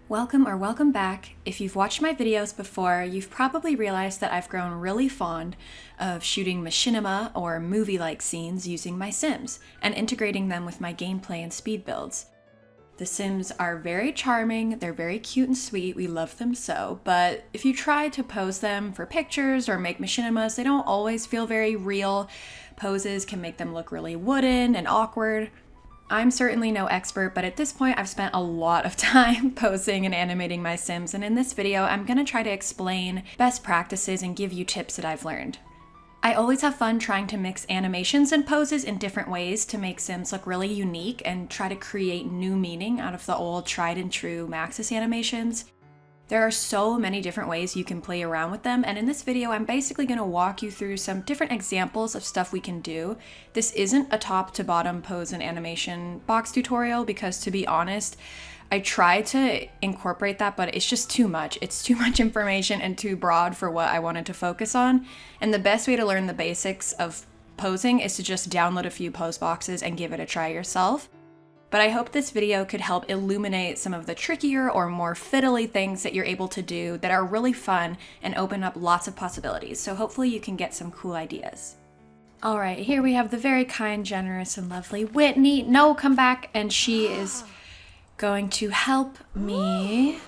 Welcome back. If you've watched my videos before, you've probably realized that I've grown really fond of shooting machinima or movie-like scenes using my Sims and integrating them with my gameplay and speed builds. The Sims are very charming, they're very cute and sweet, we love them so, but if you try to pose them for pictures or make machinimas, they don't always feel very real. Poses can make them look really wooden and awkward. I'm certainly no expert, but at this point I've spent a lot of time posing and animating my Sims, and in this video I'm going to try to explain best practices and give you tips that I've learned. I always have fun trying to mix animations and poses in different ways to make Sims look really unique and try to create new meaning out of the old tried and true maxis animations. There are so many different ways you can play around with them, and in this video I'm basically going to walk you through some different examples of stuff we can do. This isn't a top to bottom pose and animation box tutorial because, to be honest, I try to incorporate that, but it's just too much. It's too much information and too broad for what I wanted to focus on, and the best way to learn the basics of posing is to just download a few pose boxes and give it a try yourself. But I hope this video could help illuminate some of the trickier or more fiddly things that you're able to do that are really fun and open up lots of possibilities. So hopefully you can get some cool ideas. All right, here we have the very kind, generous, and lovely Whitney. No, come back. And she is going to help me.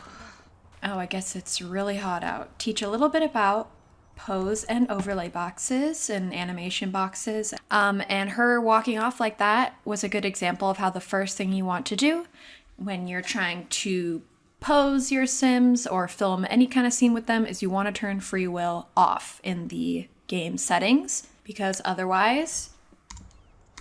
Oh, I guess it's really hot out. Teach a little bit about pose and overlay boxes and animation boxes. And her walking off like that was a good example of how the first thing you want to do when you're trying to pose your Sims or film any kind of scene with them is you want to turn free will off in the game settings, because otherwise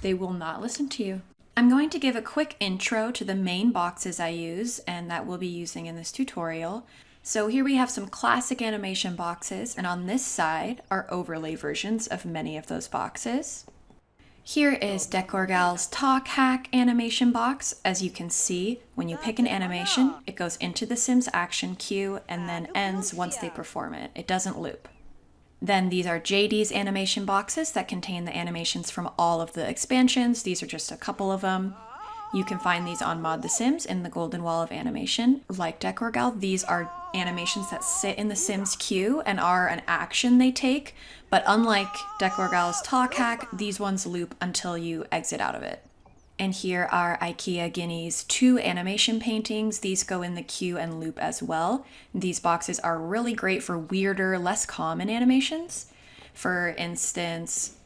they will not listen to you. I'm going to give a quick intro to the main boxes I use and that we'll be using in this tutorial. So here we have some classic animation boxes, and on this side are overlay versions of many of those boxes. Here is Decorgal's Talk Hack animation box. As you can see, when you pick an animation, it goes into the Sims action queue and then ends once they perform it. It doesn't loop. Then these are JD's animation boxes that contain the animations from all of the expansions. These are just a couple of them. You can find these on Mod The Sims in the Golden Wall of Animation. Like Decorgal, these are animations that sit in the Sims queue and are an action they take, but unlike Decorgal's Talk Hack, these ones loop until you exit out of it. And here are IKEA Guinea's 2 animation paintings. These go in the queue and loop as well. These boxes are really great for weirder, less common animations. For instance,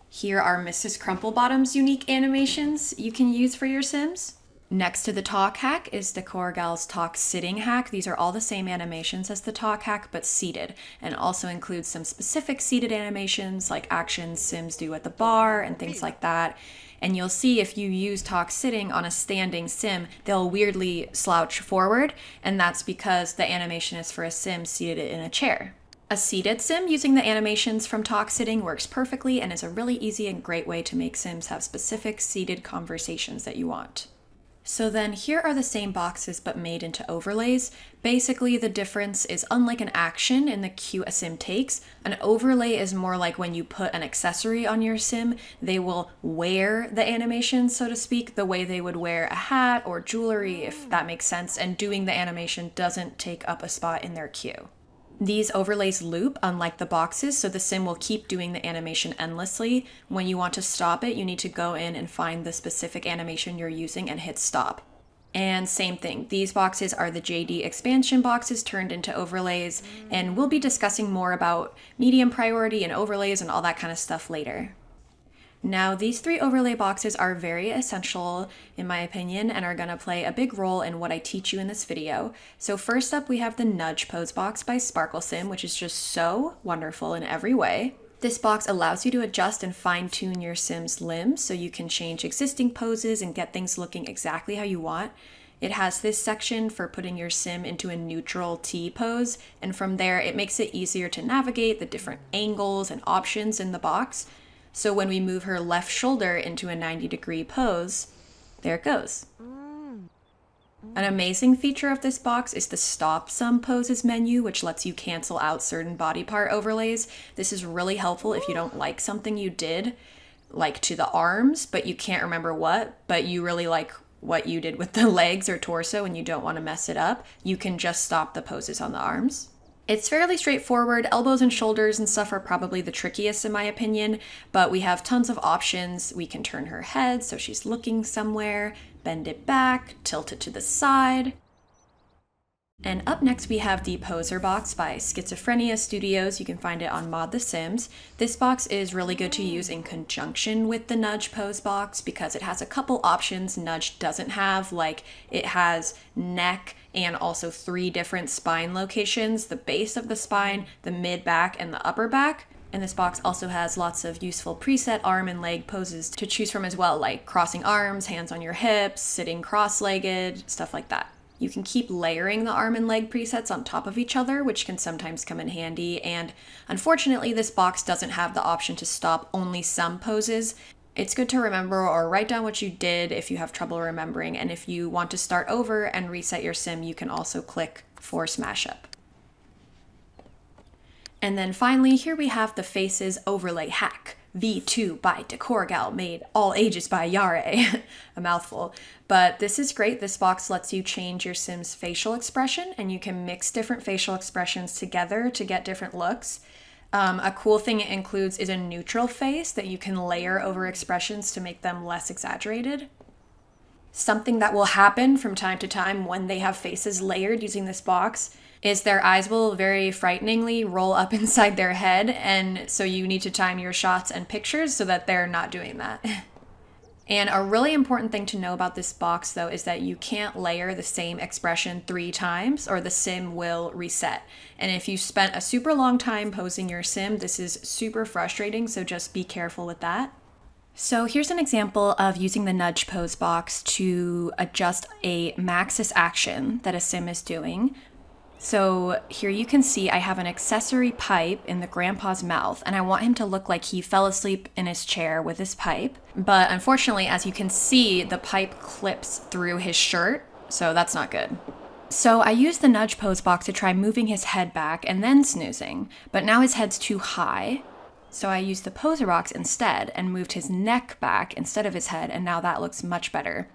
here are Mrs. Crumplebottom's unique animations you can use for your Sims. Next to the Talk Hack is Decorgal's Talk Sitting Hack. These are all the same animations as the Talk Hack, but seated, and also includes some specific seated animations like actions Sims do at the bar and things like that. And you'll see if you use Talk Sitting on a standing Sim, they'll weirdly slouch forward, and that's because the animation is for a Sim seated in a chair. A seated Sim using the animations from Talk Sitting works perfectly and is a really easy and great way to make Sims have specific seated conversations that you want. So then here are the same boxes but made into overlays. Basically the difference is, unlike an action in the queue a Sim takes, an overlay is more like when you put an accessory on your Sim. They will wear the animation, so to speak, the way they would wear a hat or jewelry, if that makes sense, and doing the animation doesn't take up a spot in their queue. These overlays loop, unlike the boxes, so the Sim will keep doing the animation endlessly. When you want to stop it, you need to go in and find the specific animation you're using and hit stop. And same thing, these boxes are the JD expansion boxes turned into overlays, and we'll be discussing more about medium priority and overlays and all that kind of stuff later. Now, these 3 overlay boxes are very essential, in my opinion, and are going to play a big role in what I teach you in this video. So first up, we have the Nudge Posebox by sparklesim, which is just so wonderful in every way. This box allows you to adjust and fine-tune your Sim's limbs, so you can change existing poses and get things looking exactly how you want. It has this section for putting your Sim into a neutral T pose, and from there it makes it easier to navigate the different angles and options in the box. So when we move her left shoulder into a 90-degree pose, there it goes. An amazing feature of this box is the Stop Some Poses menu, which lets you cancel out certain body part overlays. This is really helpful if you don't like something you did, like to the arms, but you can't remember what, but you really like what you did with the legs or torso and you don't want to mess it up, you can just stop the poses on the arms. It's fairly straightforward. Elbows and shoulders and stuff are probably the trickiest in my opinion, but we have tons of options. We can turn her head so she's looking somewhere, bend it back, tilt it to the side. And up next we have the POSERBOX by Schizophreniastudios. You can find it on Mod The Sims. This box is really good to use in conjunction with the Nudge Posebox because it has a couple options Nudge doesn't have, like it has neck and also 3 different spine locations, the base of the spine, the mid back, and the upper back. And this box also has lots of useful preset arm and leg poses to choose from as well, like crossing arms, hands on your hips, sitting cross-legged, stuff like that. You can keep layering the arm and leg presets on top of each other, which can sometimes come in handy, and unfortunately this box doesn't have the option to stop only some poses. It's good to remember or write down what you did if you have trouble remembering, and if you want to start over and reset your sim, you can also click Force Mashup. And then finally, here we have the Faces Overlay Hack. V2 by Decorgal, made all ages by Yare. A mouthful. But this is great. This box lets you change your sim's facial expression, and you can mix different facial expressions together to get different looks. A cool thing it includes is a neutral face that you can layer over expressions to make them less exaggerated. Something that will happen from time to time when they have faces layered using this box is their eyes will very frighteningly roll up inside their head, and so you need to time your shots and pictures so that they're not doing that. And a really important thing to know about this box though is that you can't layer the same expression 3 times or the sim will reset. And if you spent a super long time posing your sim, this is super frustrating, so just be careful with that. So here's an example of using the Nudge Pose box to adjust a maxis action that a sim is doing. So here you can see I have an accessory pipe in the grandpa's mouth, and I want him to look like he fell asleep in his chair with his pipe. But unfortunately, as you can see, the pipe clips through his shirt, so that's not good. So I used the Nudge Pose box to try moving his head back and then snoozing, but now his head's too high. So I used the POSERBOX instead and moved his neck back instead of his head, and now that looks much better.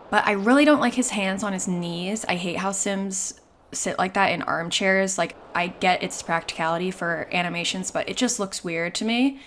But I really don't like his hands on his knees. I hate how Sims sit like that in armchairs. Like, I get its practicality for animations, but it just looks weird to me.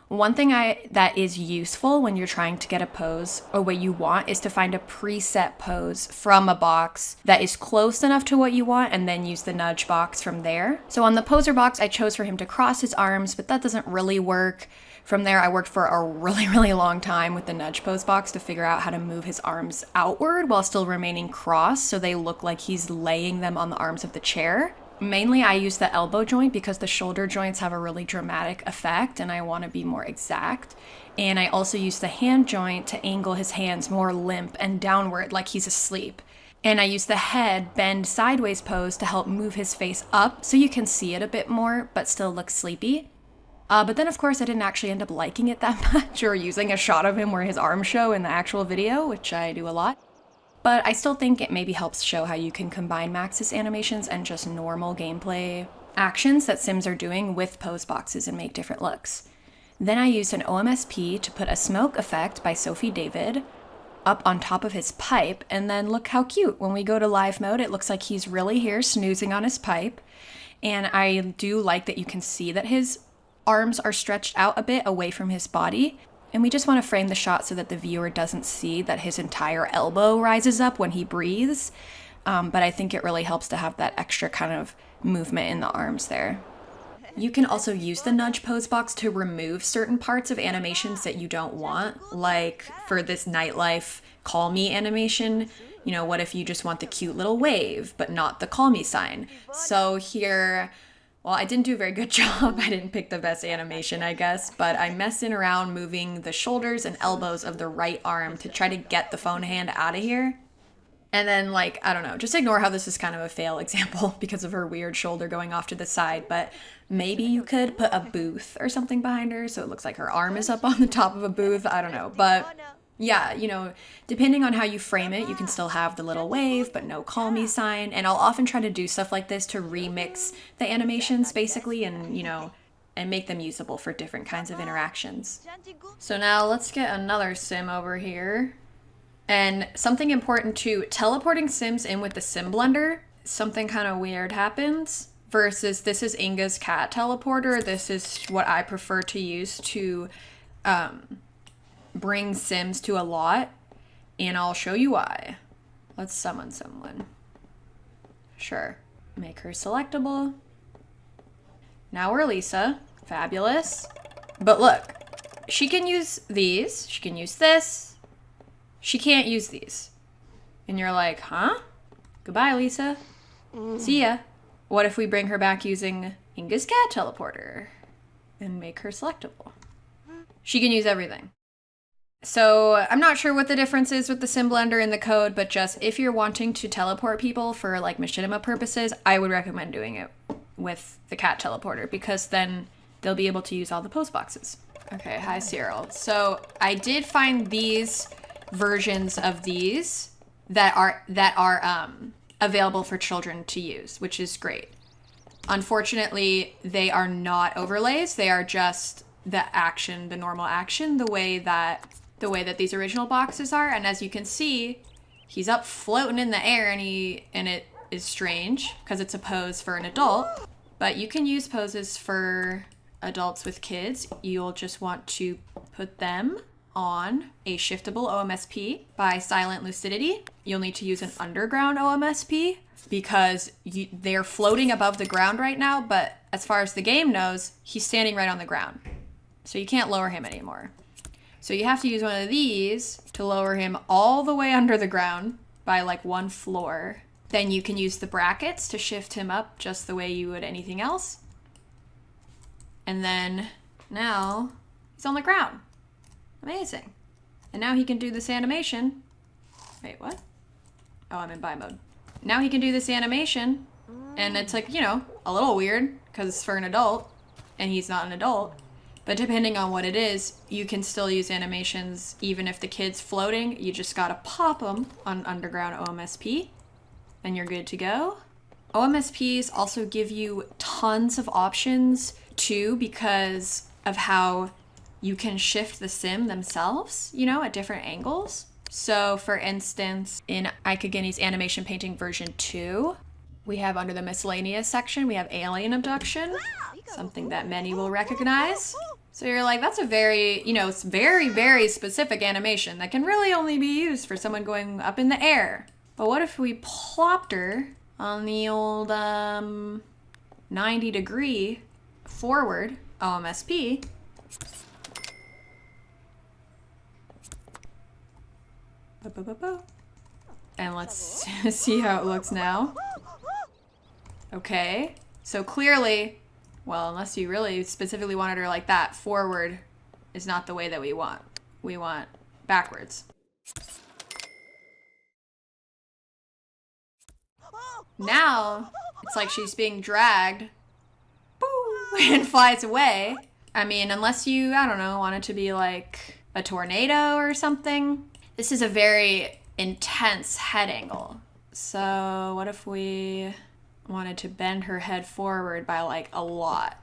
One thing that is useful when you're trying to get a pose or what you want is to find a preset pose from a box that is close enough to what you want and then use the nudge box from there. So on the poser box, I chose for him to cross his arms, but that doesn't really work. From there, I worked for a really long time with the Nudge Pose box to figure out how to move his arms outward while still remaining crossed so they look like he's laying them on the arms of the chair. Mainly, I use the elbow joint because the shoulder joints have a really dramatic effect and I want to be more exact. And I also use the hand joint to angle his hands more limp and downward like he's asleep. And I use the head bend sideways pose to help move his face up so you can see it a bit more but still look sleepy. But then, of course, I didn't actually end up liking it that much or using a shot of him where his arms show in the actual video, which I do a lot. But I still think it maybe helps show how you can combine maxis animations and just normal gameplay actions that Sims are doing with pose boxes and make different looks. Then I used an OMSP to put a smoke effect by Sophie David up on top of his pipe, and then look how cute. When we go to live mode, it looks like he's really here snoozing on his pipe. And I do like that you can see that his arms are stretched out a bit away from his body, and we just want to frame the shot so that the viewer doesn't see that his entire elbow rises up when he breathes, but I think it really helps to have that extra kind of movement in the arms there. You can also use the Nudge Pose box to remove certain parts of animations that you don't want, like for this nightlife call me animation. You know, what if you just want the cute little wave but not the call me sign? So here, well, I didn't do a very good job. I didn't pick the best animation, I guess, but I'm messing around moving the shoulders and elbows of the right arm to try to get the phone hand out of here. And then, like, I don't know, just ignore how this is kind of a fail example because of her weird shoulder going off to the side, but maybe you could put a booth or something behind her so it looks like her arm is up on the top of a booth. I don't know, but yeah, you know, depending on how you frame it, you can still have the little wave, but no call me sign. And I'll often try to do stuff like this to remix the animations, basically, and, you know, and make them usable for different kinds of interactions. So now let's get another sim over here. And something important too, teleporting Sims in with the SIMBLENDER, something kind of weird happens. Versus this is Inga's cat teleporter. This is what I prefer to use to bring Sims to a lot. And I'll show you why. Let's summon someone. Sure. Make her selectable. Now we're Lisa. Fabulous. But look, she can use these. She can use this. She can't use these. And you're like, huh? Goodbye, Lisa. See ya. What if we bring her back using Inga's cat teleporter and make her selectable? She can use everything. So I'm not sure what the difference is with the SIMBLENDER and the code, but just if you're wanting to teleport people for like machinima purposes, I would recommend doing it with the cat teleporter because then they'll be able to use all the post boxes. Okay, hi Cyril. So I did find these versions of these that are available for children to use, which is great. Unfortunately, they are not overlays. They are just the action, the normal action, the way that these original boxes are. And as you can see, he's up floating in the air, and it is strange because it's a pose for an adult. But you can use poses for adults with kids. You'll just want to put them on a shiftable OMSP by Silent Lucidity. You'll need to use an underground OMSP because they're floating above the ground right now, but as far as the game knows, he's standing right on the ground. So you can't lower him anymore. So you have to use one of these to lower him all the way under the ground by like one floor. Then you can use the brackets to shift him up just the way you would anything else. And then now he's on the ground. Amazing. And now he can do this animation. Wait, what? Oh, I'm in buy mode. Now he can do this animation, and it's like, you know, a little weird because it's for an adult, and he's not an adult. But depending on what it is, you can still use animations even if the kid's floating. You just gotta pop them on underground OMSP, and you're good to go. OMSPs also give you tons of options too because of how you can shift the sim themselves, you know, at different angles. So for instance, in Aikageni's animation painting version 2, we have under the miscellaneous section, we have alien abduction, something that many will recognize. So you're like, that's a very, you know, it's very, very specific animation that can really only be used for someone going up in the air. But what if we plopped her on the old 90-degree forward OMSP? And let's see how it looks now. Okay, so clearly, well, unless you really specifically wanted her like that, forward is not the way that we want. We want backwards. Now, it's like she's being dragged, boo, and flies away. I mean, unless you, I don't know, want it to be like a tornado or something. This is a very intense head angle. So what if we wanted to bend her head forward by like a lot?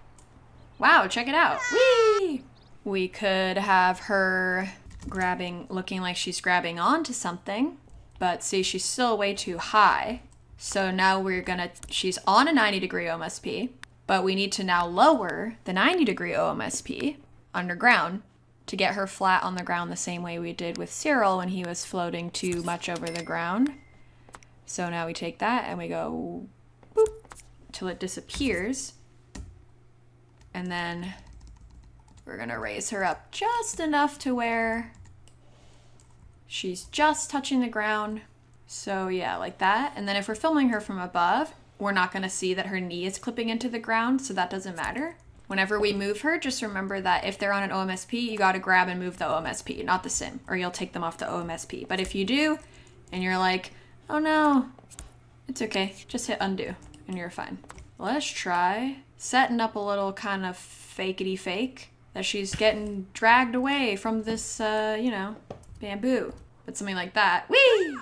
Wow, check it out. Whee! We could have her looking like she's grabbing onto something, but see, she's still way too high. So now she's on a 90-degree OMSP, but we need to now lower the 90-degree OMSP underground to get her flat on the ground the same way we did with Cyril when he was floating too much over the ground. So now we take that and we go boop till it disappears. And then we're gonna raise her up just enough to where she's just touching the ground. So yeah, like that. And then if we're filming her from above, we're not gonna see that her knee is clipping into the ground, so that doesn't matter. Whenever we move her, just remember that if they're on an OMSP, you gotta grab and move the OMSP, not the sim, or you'll take them off the OMSP. But if you do, and you're like, oh no, it's okay, just hit undo, and you're fine. Let's try setting up a little kind of fakety fake that she's getting dragged away from this, you know, bamboo. But something like that. Whee!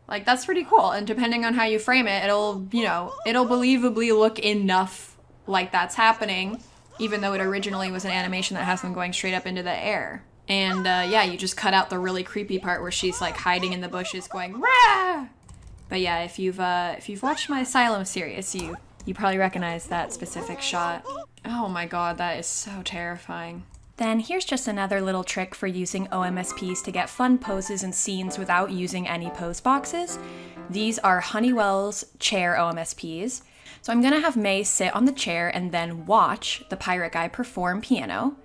Like, that's pretty cool. And depending on how you frame it, it'll, you know, it'll believably look enough like that's happening, even though it originally was an animation that has them going straight up into the air. And yeah, you just cut out the really creepy part where she's like hiding in the bushes going rah. But yeah, if you've watched my Asylum series, you probably recognize that specific shot. Oh my god, that is so terrifying. Then here's just another little trick for using OMSPs to get fun poses and scenes without using any pose boxes. These are Honeywell's chair OMSPs. So I'm gonna have May sit on the chair and then watch the pirate guy perform piano.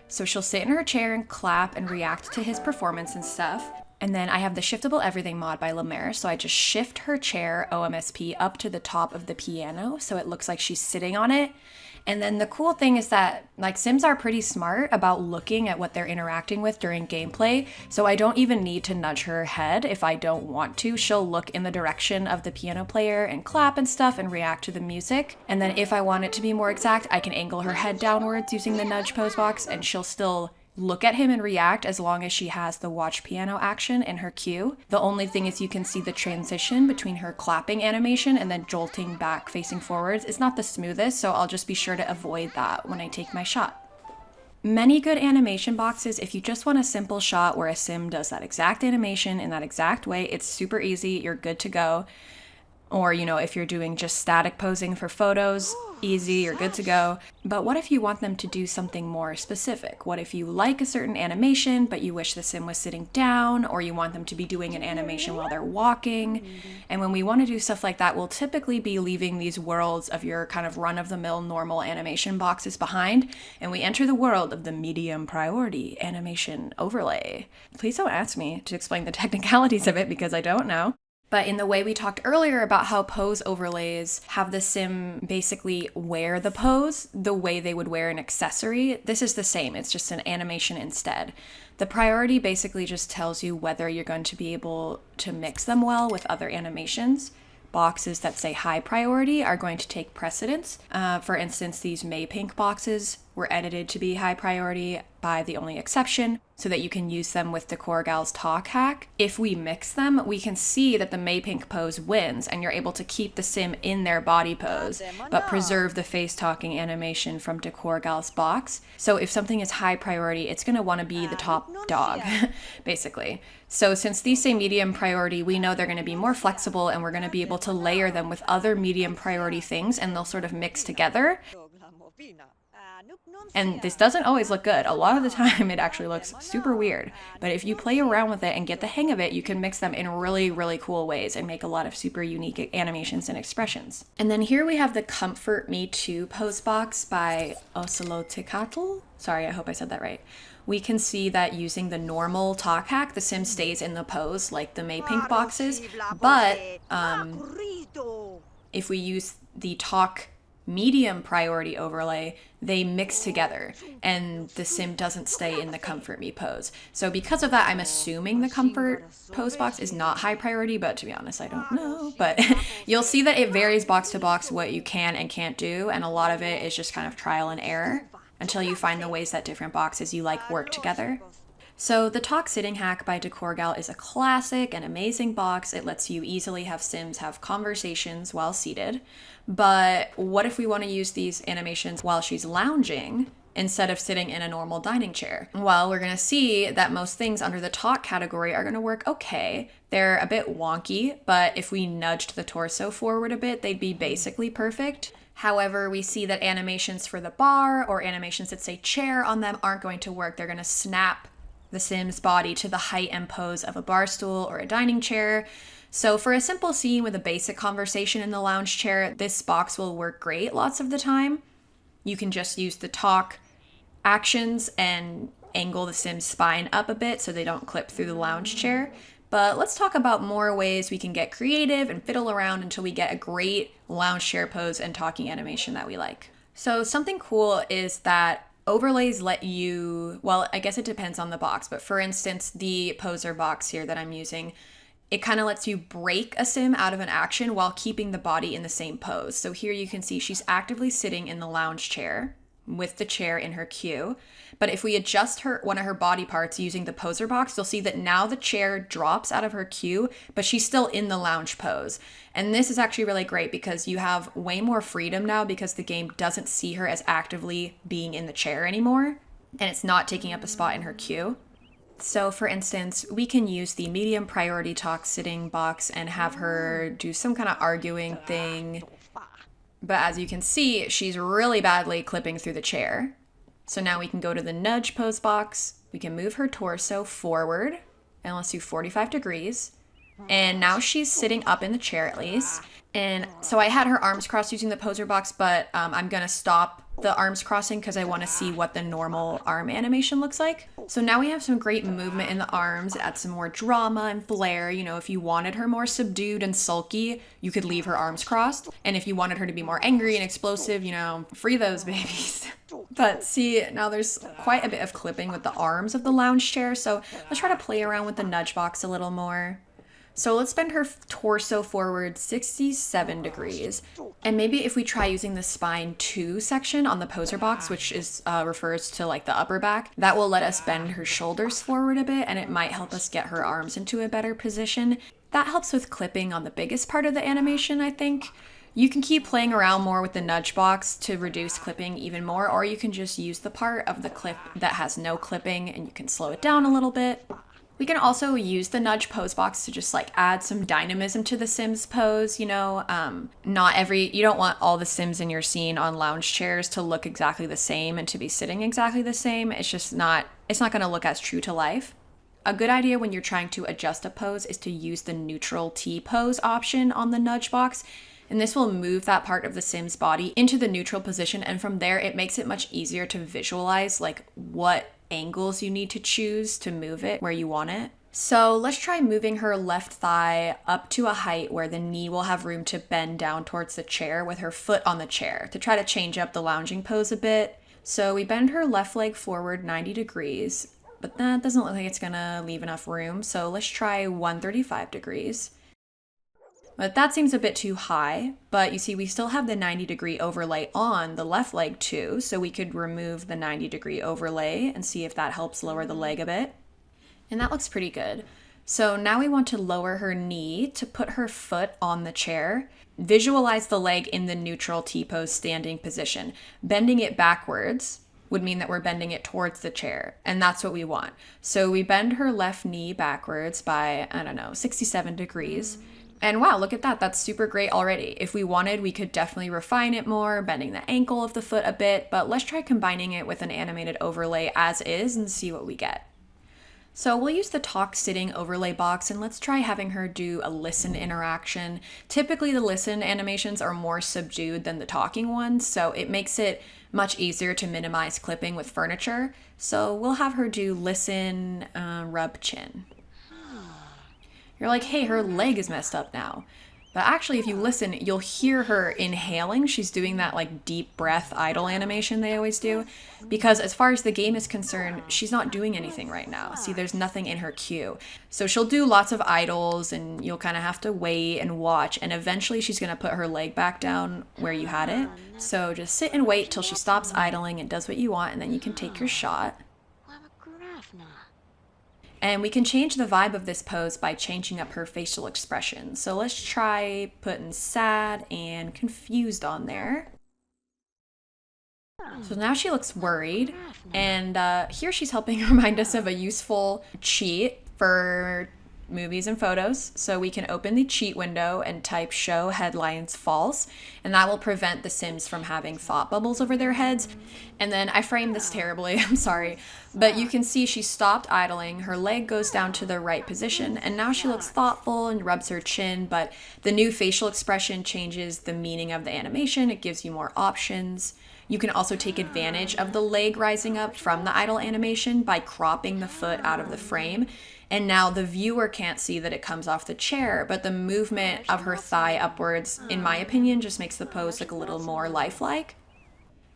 So she'll sit in her chair and clap and react to his performance and stuff. And then I have the Shiftable Everything mod by Lemaire, so I just shift her chair OMSP up to the top of the piano so it looks like she's sitting on it. And then the cool thing is that like Sims are pretty smart about looking at what they're interacting with during gameplay, so I don't even need to nudge her head if I don't want to. She'll look in the direction of the piano player and clap and stuff and react to the music. And then if I want it to be more exact, I can angle her head downwards using the nudge pose box and she'll still look at him and react as long as she has the watch piano action in her queue. The only thing is you can see the transition between her clapping animation and then jolting back facing forwards. It's not the smoothest, so I'll just be sure to avoid that when I take my shot. Many good animation boxes, if you just want a simple shot where a sim does that exact animation in that exact way, it's super easy, you're good to go. Or, you know, if you're doing just static posing for photos, easy, you're good to go. But what if you want them to do something more specific? What if you like a certain animation, but you wish the sim was sitting down, or you want them to be doing an animation while they're walking? And when we want to do stuff like that, we'll typically be leaving these worlds of your kind of run-of-the-mill normal animation boxes behind, and we enter the world of the medium priority animation overlay. Please don't ask me to explain the technicalities of it because I don't know. But in the way we talked earlier about how pose overlays have the sim basically wear the pose the way they would wear an accessory, this is the same. It's just an animation instead. The priority basically just tells you whether you're going to be able to mix them well with other animations. Boxes that say high priority are going to take precedence. For instance, these May Pink boxes were edited to be high priority by the only exception so that you can use them with Decorgal's talk hack. If we mix them, we can see that the May Pink pose wins and you're able to keep the sim in their body pose, but preserve the face talking animation from Decorgal's box. So if something is high priority, it's gonna wanna be the top dog, basically. So since these say medium priority, we know they're gonna be more flexible and we're gonna be able to layer them with other medium priority things and they'll sort of mix together. And this doesn't always look good. A lot of the time it actually looks super weird. But if you play around with it and get the hang of it, you can mix them in really, really cool ways and make a lot of super unique animations and expressions. And then here we have the Comfort Me Too Posebox by Ocelotecatl. Sorry, I hope I said that right. We can see that using the normal talk hack, the sim stays in the pose like the May Pink boxes. But if we use the talk medium priority overlay, they mix together and the sim doesn't stay in the Comfort Me pose. So because of that, I'm assuming the Comfort pose box is not high priority, but to be honest, I don't know. But you'll see that it varies box to box what you can and can't do, and a lot of it is just kind of trial and error until you find the ways that different boxes you like work together. So the Talk Sitting Hack by Decorgal is a classic and amazing box. It lets you easily have sims have conversations while seated. But what if we want to use these animations while she's lounging instead of sitting in a normal dining chair? Well, we're going to see that most things under the talk category are going to work okay. They're a bit wonky, but if we nudged the torso forward a bit, they'd be basically perfect. However, we see that animations for the bar or animations that say chair on them aren't going to work. They're going to snap the sim's body to the height and pose of a bar stool or a dining chair. So for a simple scene with a basic conversation in the lounge chair, this box will work great lots of the time. You can just use the talk actions and angle the sim's spine up a bit so they don't clip through the lounge chair. But let's talk about more ways we can get creative and fiddle around until we get a great lounge chair pose and talking animation that we like. So something cool is that overlays let you, well, I guess it depends on the box, but for instance, the POSERBOX here that I'm using, it kind of lets you break a sim out of an action while keeping the body in the same pose. So here you can see she's actively sitting in the lounge chair with the chair in her queue. But if we adjust one of her body parts using the POSERBOX, you'll see that now the chair drops out of her queue, but she's still in the lounge pose. And this is actually really great because you have way more freedom now because the game doesn't see her as actively being in the chair anymore, and it's not taking up a spot in her queue. So for instance, we can use the medium priority talk sitting box and have her do some kind of arguing thing. But as you can see, she's really badly clipping through the chair. So now we can go to the nudge pose box. We can move her torso forward and let's do 45 degrees. And now she's sitting up in the chair at least. And so I had her arms crossed using the POSERBOX, but I'm going to stop the arms crossing because I want to see what the normal arm animation looks like. So now we have some great movement in the arms. It adds some more drama and flair. You know, if you wanted her more subdued and sulky, you could leave her arms crossed. And if you wanted her to be more angry and explosive, you know, free those babies. But see, now there's quite a bit of clipping with the arms of the lounge chair. So let's try to play around with the nudge box a little more. So let's bend her torso forward 67 degrees. And maybe if we try using the spine 2 section on the POSERBOX, which is refers to like the upper back, that will let us bend her shoulders forward a bit and it might help us get her arms into a better position. That helps with clipping on the biggest part of the animation, I think. You can keep playing around more with the nudge box to reduce clipping even more, or you can just use the part of the clip that has no clipping and you can slow it down a little bit. We can also use the nudge pose box to just like add some dynamism to the Sims pose, you know, you don't want all the Sims in your scene on lounge chairs to look exactly the same and to be sitting exactly the same. It's not going to look as true to life. A good idea when you're trying to adjust a pose is to use the neutral T pose option on the nudge box. And this will move that part of the Sim's body into the neutral position. And from there, it makes it much easier to visualize like what angles you need to choose to move it where you want it. So let's try moving her left thigh up to a height where the knee will have room to bend down towards the chair with her foot on the chair to try to change up the lounging pose a bit. So we bend her left leg forward 90 degrees, but that doesn't look like it's gonna leave enough room. So let's try 135 degrees. But that seems a bit too high, but you see we still have the 90-degree overlay on the left leg too, so we could remove the 90-degree overlay and see if that helps lower the leg a bit. And that looks pretty good. So now we want to lower her knee to put her foot on the chair. Visualize the leg in the neutral T-pose standing position. Bending it backwards would mean that we're bending it towards the chair, and that's what we want. So we bend her left knee backwards by, 67 degrees. And wow, look at that. That's super great already. If we wanted, we could definitely refine it more, bending the ankle of the foot a bit, but let's try combining it with an animated overlay as is and see what we get. So we'll use the talk sitting overlay box and let's try having her do a listen interaction. Typically the listen animations are more subdued than the talking ones, so it makes it much easier to minimize clipping with furniture. So we'll have her do listen, rub chin. You're like, hey, her leg is messed up now. But actually, if you listen, you'll hear her inhaling. She's doing that like deep breath idle animation they always do. Because as far as the game is concerned, she's not doing anything right now. See, there's nothing in her queue. So she'll do lots of idles and you'll kind of have to wait and watch. And eventually she's going to put her leg back down where you had it. So just sit and wait till she stops idling and does what you want, and then you can take your shot. And we can change the vibe of this pose by changing up her facial expression. So let's try putting sad and confused on there. So now she looks worried, and here she's helping remind us of a useful cheat for movies and photos. So we can open the cheat window and type show headlines false, and that will prevent the Sims from having thought bubbles over their heads. And then I framed this terribly, I'm sorry, but you can see she stopped idling, her leg goes down to the right position, and now she looks thoughtful and rubs her chin, but the new facial expression changes the meaning of the animation. It gives you more options. You can also take advantage of the leg rising up from the idle animation by cropping the foot out of the frame. And now the viewer can't see that it comes off the chair, but the movement of her thigh upwards, in my opinion, just makes the pose look a little more lifelike.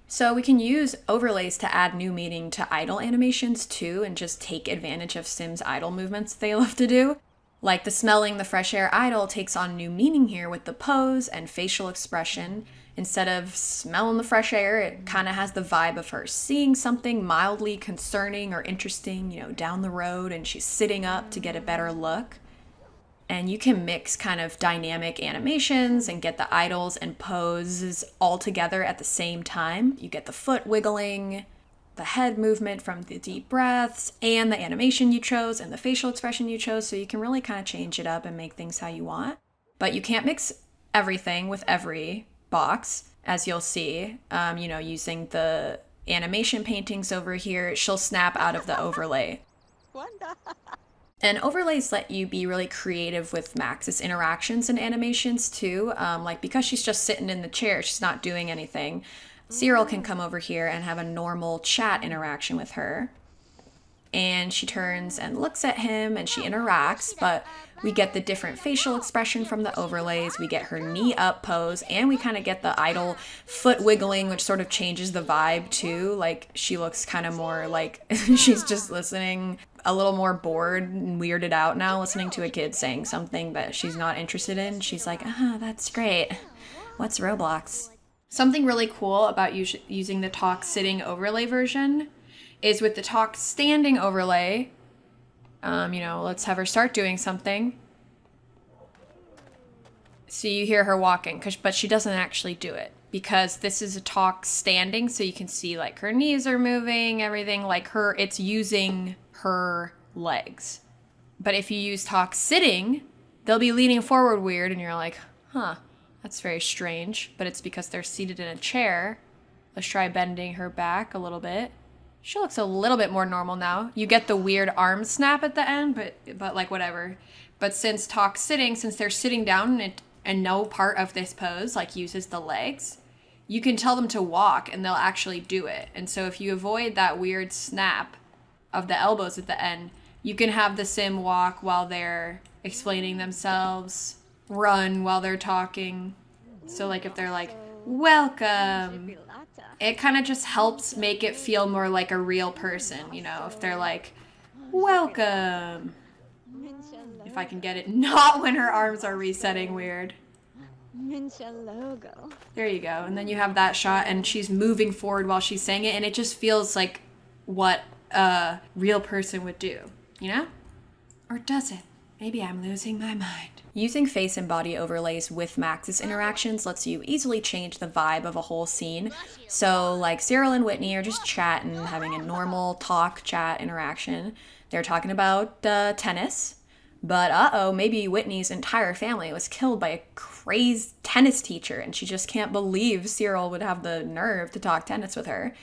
So we can use overlays to add new meaning to idle animations too, and just take advantage of Sims idle movements they love to do. Like the smelling the fresh air idle takes on new meaning here with the pose and facial expression. Instead of smelling the fresh air, it kind of has the vibe of her seeing something mildly concerning or interesting, down the road, and she's sitting up to get a better look. And you can mix kind of dynamic animations and get the idles and poses all together at the same time. You get the foot wiggling, the head movement from the deep breaths and the animation you chose and the facial expression you chose. So you can really kind of change it up and make things how you want. But you can't mix everything with every box, as you'll see, using the animation paintings over here. She'll snap out of the overlay. And overlays let you be really creative with Max's interactions and animations too. Because she's just sitting in the chair, she's not doing anything. Cyril can come over here and have a normal chat interaction with her. And she turns and looks at him and she interacts, but we get the different facial expression from the overlays. We get her knee up pose, and we kind of get the idle foot wiggling, which sort of changes the vibe too. Like, she looks kind of more like she's just listening, a little more bored and weirded out now, listening to a kid saying something that she's not interested in. She's like, that's great. What's Roblox? Something really cool about using the talk sitting overlay version is with the talk standing overlay, let's have her start doing something. So you hear her walking, but she doesn't actually do it because this is a talk standing, so you can see like her knees are moving, everything like it's using her legs. But if you use talk sitting, they'll be leaning forward weird and you're like, that's very strange, but it's because they're seated in a chair. Let's try bending her back a little bit. She looks a little bit more normal now. You get the weird arm snap at the end, but like whatever. But since talk sitting, since they're sitting down and no part of this pose like uses the legs, you can tell them to walk and they'll actually do it. And so if you avoid that weird snap of the elbows at the end, you can have the sim walk while they're explaining themselves, run while they're talking. So like if they're like, welcome, it kind of just helps make it feel more like a real person, if they're like, welcome. If I can get it, not when her arms are resetting weird. There you go. And then you have that shot and she's moving forward while she's saying it, and it just feels like what a real person would do, Or does it? Maybe I'm losing my mind. Using face and body overlays with Max's interactions lets you easily change the vibe of a whole scene. So like Cyril and Whitney are just chatting, having a normal talk chat interaction. They're talking about tennis, but maybe Whitney's entire family was killed by a crazed tennis teacher and she just can't believe Cyril would have the nerve to talk tennis with her.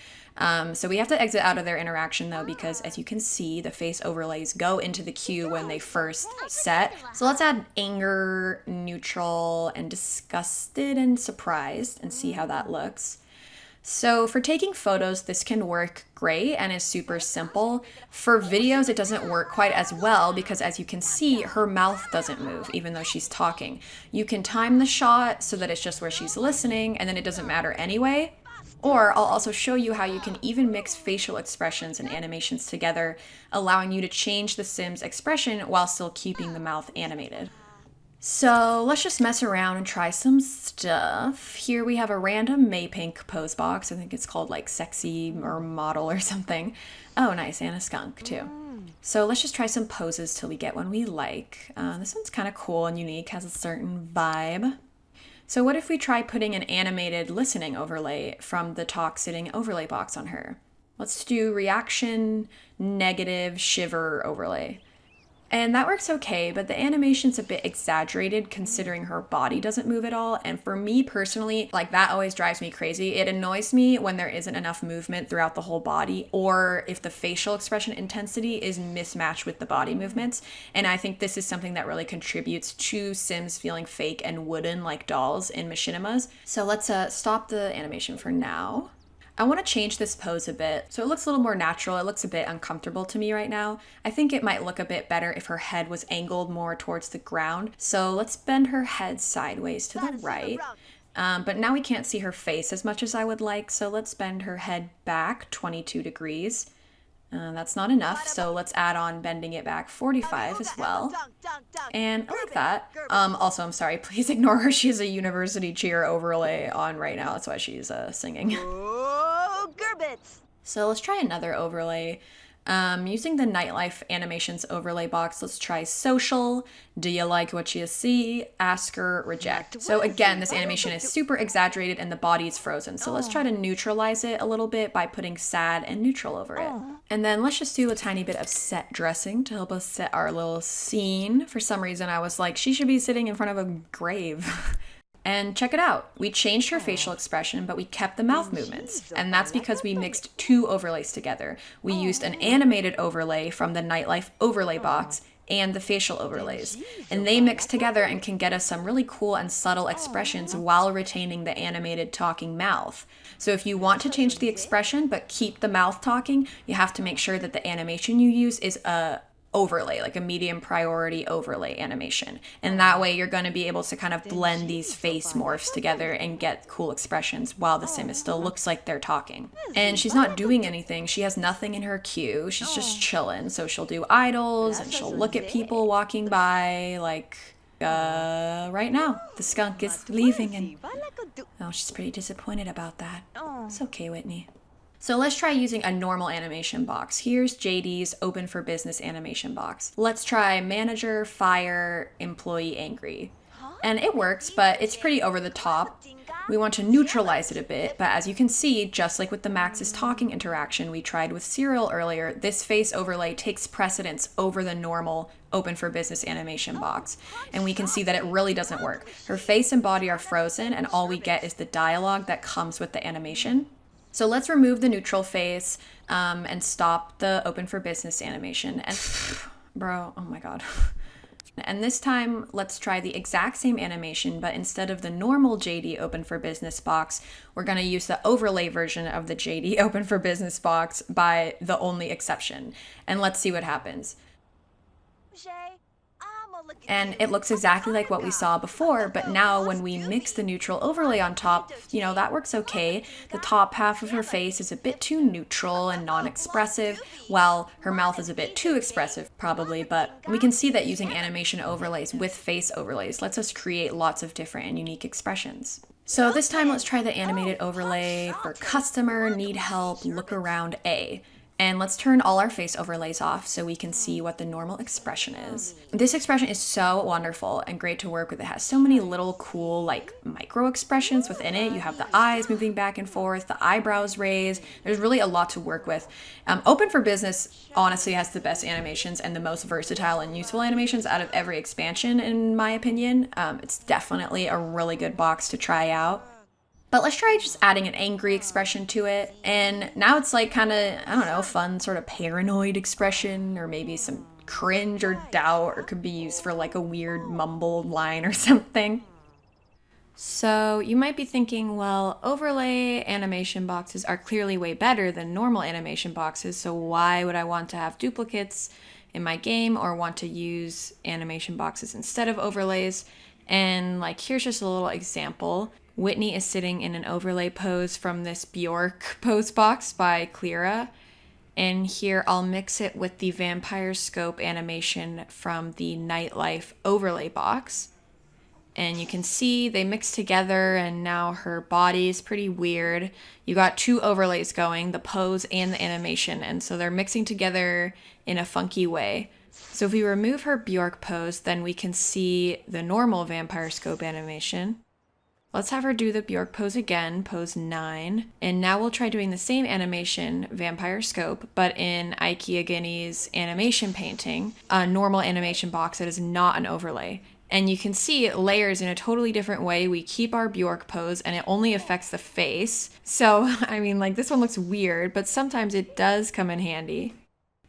So we have to exit out of their interaction though, because as you can see, the face overlays go into the queue when they first set. So let's add anger, neutral, and disgusted and surprised and see how that looks. So for taking photos, this can work great and is super simple. For videos, it doesn't work quite as well because as you can see, her mouth doesn't move even though she's talking. You can time the shot so that it's just where she's listening and then it doesn't matter anyway. Or I'll also show you how you can even mix facial expressions and animations together, allowing you to change the sim's expression while still keeping the mouth animated. So let's just mess around and try some stuff. Here we have a random Maypink pose box. I think it's called like sexy or model or something. Oh, nice, and a skunk too. So let's just try some poses till we get one we like. This one's kind of cool and unique, has a certain vibe. So what if we try putting an animated listening overlay from the talk sitting overlay box on her? Let's do reaction, negative, shiver overlay. And that works okay, but the animation's a bit exaggerated considering her body doesn't move at all. And for me personally, like that always drives me crazy. It annoys me when there isn't enough movement throughout the whole body, or if the facial expression intensity is mismatched with the body movements. And I think this is something that really contributes to Sims feeling fake and wooden like dolls in machinimas. So let's stop the animation for now. I want to change this pose a bit so it looks a little more natural. It looks a bit uncomfortable to me right now. I think it might look a bit better if her head was angled more towards the ground. So let's bend her head sideways to the right. But now we can't see her face as much as I would like, so let's bend her head back 22 degrees. That's not enough, so let's add on bending it back 45 as well. And I like that. Also, I'm sorry, please ignore her. She has a university cheer overlay on right now. That's why she's singing. So let's try another overlay. Using the nightlife animations overlay box, let's try social. Do you like what you see? Ask her, reject. So again, this animation is super exaggerated and the body is frozen. So let's try to neutralize it a little bit by putting sad and neutral over it. And then let's just do a tiny bit of set dressing to help us set our little scene. For some reason, I was like, she should be sitting in front of a grave. And check it out. We changed her facial expression, but we kept the mouth movements. And that's because we mixed two overlays together. We used an animated overlay from the nightlife overlay box and the facial overlays. And they mix together and can get us some really cool and subtle expressions while retaining the animated talking mouth. So if you want to change the expression but keep the mouth talking, you have to make sure that the animation you use is a overlay, like a medium priority overlay animation. And that way you're going to be able to kind of blend these face morphs together and get cool expressions while the sim still looks like they're talking. And she's not doing anything. She has nothing in her queue. She's just chilling. So she'll do idles and she'll look at people walking by like, right now. The skunk is leaving and oh, she's pretty disappointed about that. It's okay, Whitney. So let's try using a normal animation box. Here's JD's open for business animation box. Let's try manager, fire, employee angry. And it works, but it's pretty over the top. We want to neutralize it a bit, but as you can see, just like with the maxis talking interaction we tried with Serial earlier, this face overlay takes precedence over the normal open for business animation box. And we can see that it really doesn't work. Her face and body are frozen, and all we get is the dialogue that comes with the animation. So let's remove the neutral face and stop the open for business animation. And bro, oh my god. And this time, let's try the exact same animation, but instead of the normal JD open for business box, we're going to use the overlay version of the JD open for business box by the only exception. And let's see what happens. And it looks exactly like what we saw before, but now when we mix the neutral overlay on top, you know, that works okay. The top half of her face is a bit too neutral and non-expressive, while her mouth is a bit too expressive, probably, but we can see that using animation overlays with face overlays lets us create lots of different and unique expressions. So this time, let's try the animated overlay for customer, need help, look around A. And let's turn all our face overlays off so we can see what the normal expression is. This expression is so wonderful and great to work with. It has so many little cool like micro expressions within it. You have the eyes moving back and forth, the eyebrows raised. There's really a lot to work with. Open for Business honestly has the best animations and the most versatile and useful animations out of every expansion in my opinion. It's definitely a really good box to try out. But let's try just adding an angry expression to it. And now it's like kind of, I don't know, fun sort of paranoid expression or maybe some cringe or doubt, or it could be used for like a weird mumbled line or something. So you might be thinking, well, overlay animation boxes are clearly way better than normal animation boxes, so why would I want to have duplicates in my game or want to use animation boxes instead of overlays? And like, here's just a little example. Whitney is sitting in an overlay pose from this Bjork Posebox by Cleara. And here I'll mix it with the vampire scope animation from the nightlife overlay box. And you can see they mix together and now her body is pretty weird. You got two overlays going, the pose and the animation. And so they're mixing together in a funky way. So if we remove her Bjork pose, then we can see the normal vampire scope animation. Let's have her do the Bjork pose again, pose 9. And now we'll try doing the same animation, vampire scope, but in IKEA Guinea's animation painting, a normal animation box that is not an overlay. And you can see it layers in a totally different way. We keep our Bjork pose and it only affects the face. So, I mean, like this one looks weird, but sometimes it does come in handy.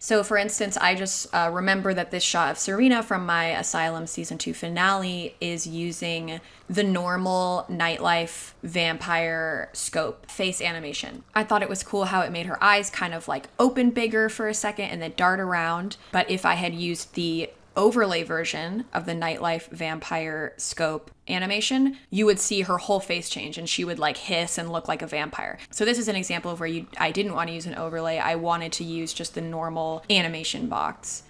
So for instance, I just remember that this shot of Serena from my Asylum Season 2 finale is using the normal nightlife vampire scope face animation. I thought it was cool how it made her eyes kind of like open bigger for a second and then dart around. But if I had used the overlay version of the nightlife vampire scope animation, you would see her whole face change and she would like hiss and look like a vampire. So this is an example of where I didn't want to use an overlay. I wanted to use just the normal animation box.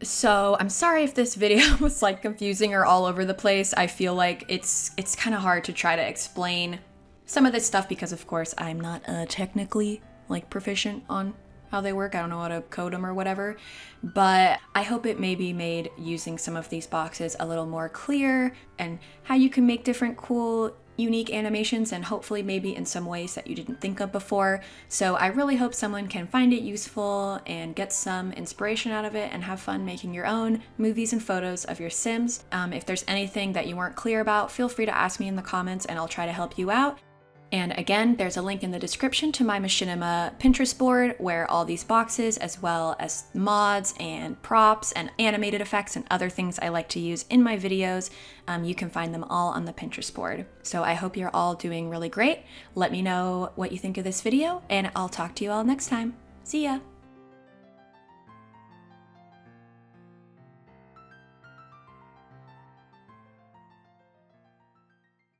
So I'm sorry if this video was like confusing or all over the place. I feel like it's kind of hard to try to explain some of this stuff because of course I'm not technically like proficient on how they work. I don't know how to code them or whatever, but I hope it maybe made using some of these boxes a little more clear and how you can make different cool unique animations, and hopefully maybe in some ways that you didn't think of before. So I really hope someone can find it useful and get some inspiration out of it and have fun making your own movies and photos of your Sims. If there's anything that you weren't clear about, feel free to ask me in the comments and I'll try to help you out. And again, there's a link in the description to my machinima Pinterest board where all these boxes, as well as mods and props and animated effects and other things I like to use in my videos, you can find them all on the Pinterest board. So I hope you're all doing really great. Let me know what you think of this video, and I'll talk to you all next time. See ya!